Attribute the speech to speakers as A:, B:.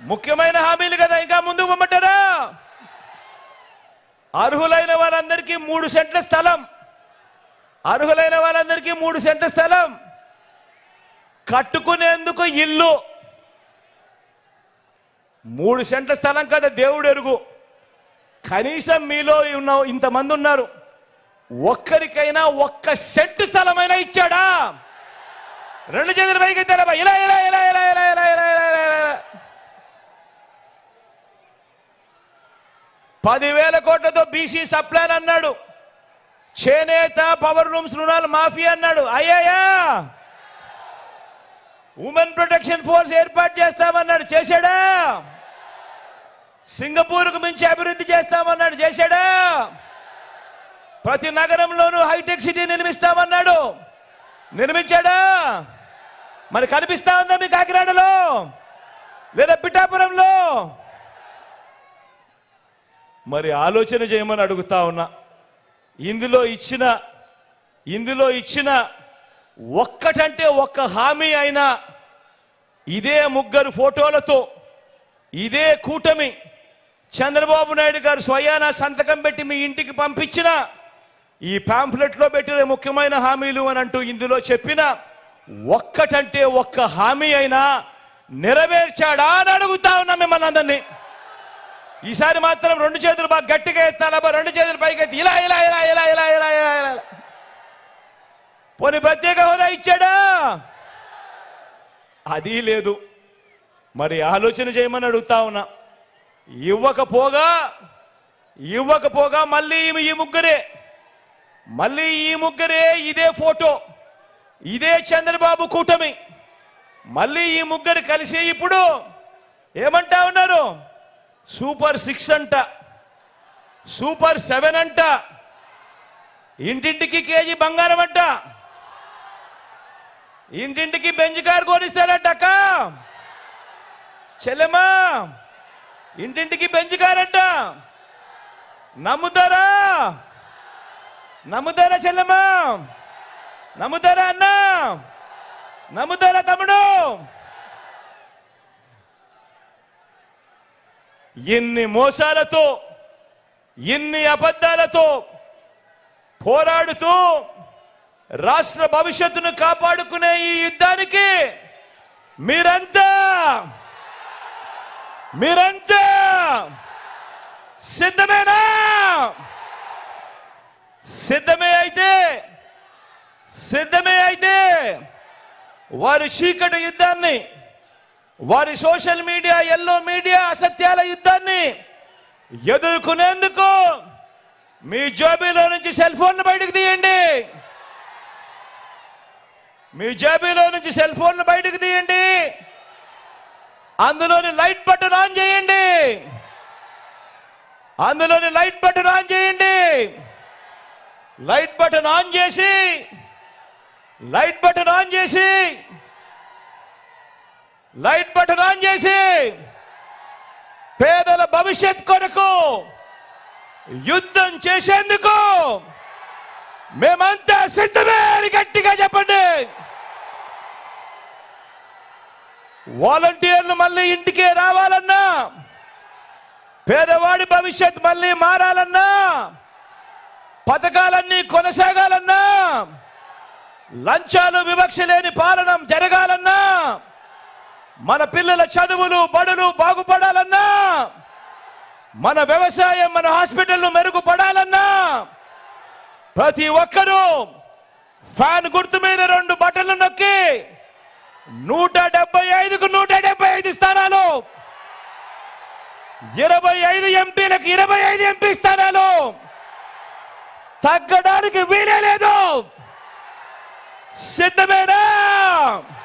A: ముఖ్యమైన హామీలు కదా, ఇంకా ముందుకు పంపమంటారా? అర్హులైన వారందరికీ 3 సెంట్ల స్థలం, అర్హులైన వారందరికీ 3 సెంట్ల స్థలం, కట్టుకునేందుకు ఇల్లు. 3 సెంట్ల స్థలం కదా దేవుడు ఎరుగు. కనీసం మీలో ఇంతమంది ఉన్నారు, ఒక్కరికైనా 1 సెంటు స్థలమైనా ఇచ్చాడా? 2 చేతులు పైకి తెలబా. ఇలా ఇలా ఇలా ఇలా ఇలా ఇలా ఇలా ఇలా 10,000 కోట్లతో బీసీ సప్లాన్ అన్నాడు, చేనేత పవర్ లూమ్స్ రుణాలు మాఫీ అన్నాడు. అయ్యాయా? ఉమెన్ ప్రొటెక్షన్ ఫోర్స్ ఏర్పాటు చేస్తామన్నాడు, చేశాడా? సింగపూర్కు మించి అభివృద్ధి చేస్తామన్నాడు, చేశాడా? ప్రతి నగరంలోనూ హైటెక్ సిటీ నిర్మిస్తామన్నాడు, నిర్మించాడా? మరి కనిపిస్తా ఉందా మీ కాకినాడలో లేదా పిఠాపురంలో? మరి ఆలోచన చేయమని అడుగుతా ఉన్నా. ఇందులో ఇచ్చిన ఒక్కటంటే ఒక్క హామీ అయినా ఇదే 3 ఫోటోలతో, ఇదే కూటమి చంద్రబాబు నాయుడు గారు స్వయాన సంతకం పెట్టి మీ ఇంటికి పంపించిన ఈ పాంఫ్లెట్లో పెట్టిన ముఖ్యమైన హామీలు అని అంటూ ఇందులో చెప్పిన ఒక్కటంటే ఒక్క హామీ అయినా నెరవేర్చాడా అని అడుగుతా ఉన్నా మిమ్మల్ని అందరినీ. ఈసారి మాత్రం 2 చేతులు బాగా గట్టిగా ఎత్తాలబ్బా, 2 చేతులు పైకి ఎత్తి ఇలా ఇలా ఇలా ఇలా ఇలా ఇలా ఇలా ఇలా. పోనీ ప్రత్యేక హోదా ఇచ్చాడా? అది లేదు. మరి ఆలోచన చేయమని అడుగుతా ఉన్నా. ఇవ్వకపోగా మళ్ళీ ఈ ముగ్గురే ఇదే ఫోటో, ఇదే చంద్రబాబు కూటమి, మళ్ళీ ఈ ముగ్గురు కలిసి ఇప్పుడు ఏమంటా ఉన్నారు? సూపర్ 6 అంట, సూపర్ 7 అంట, ఇంటింటికి కేజీ బంగారం అంట, ఇంటింటికి బెంజ్ కారు కొనిస్తాడంట. అక్క చెల్లెమ్మా, ఇంటింటికి బెంజ్ కారు అంట. నమ్ముతారా? నమ్ముతారా చెల్లెమ్మా? నమ్ముతారా అన్న? నమ్ముతారా తమ్ముడు? ఎన్ని మోసాలతో, ఎన్ని అబద్ధాలతో పోరాడుతూ రాష్ట్ర భవిష్యత్తును కాపాడుకునే ఈ యుద్ధానికి మీరంతా సిద్ధమేనా? సిద్ధమే అయితే వారి చీకటి యుద్ధాన్ని, వారి సోషల్ మీడియా, ఎల్లో మీడియా అసత్యాల యుద్ధాన్ని ఎదుర్కొనేందుకు మీ జేబులో నుంచి సెల్ ఫోన్ బయటకు తీయండి. మీ జేబులో నుంచి సెల్ ఫోన్ బయటకు తీయండి. అందులోని లైట్ బటన్ ఆన్ చేయండి. లైట్ బటన్ ఆన్ చేసి పేదల భవిష్యత్ కొరకు యుద్ధం చేసేందుకు మేమంతా సిద్ధమే అని గట్టిగా చెప్పండి. వాలంటీర్లు మళ్ళీ ఇంటికే రావాలన్నా, పేదవాడి భవిష్యత్ మళ్ళీ మారాలన్నా, పథకాలన్నీ కొనసాగాలన్నా, లంచాలు వివక్ష లేని పాలన జరగాలన్నా, మన పిల్లల చదువులు బడులు బాగుపడాలన్నా, మన వ్యవసాయం, మన హాస్పిటల్ మెరుగుపడాలన్నా ప్రతి ఒక్కరూ ఫ్యాన్ గుర్తు మీద 2 బటన్లు నొక్కి 175కు 175 స్థానాలు, 25 ఎంపీలకు 25 ఎంపీ స్థానాలు, తగ్గడానికి వీలే లేదు. సిద్ధమేనా?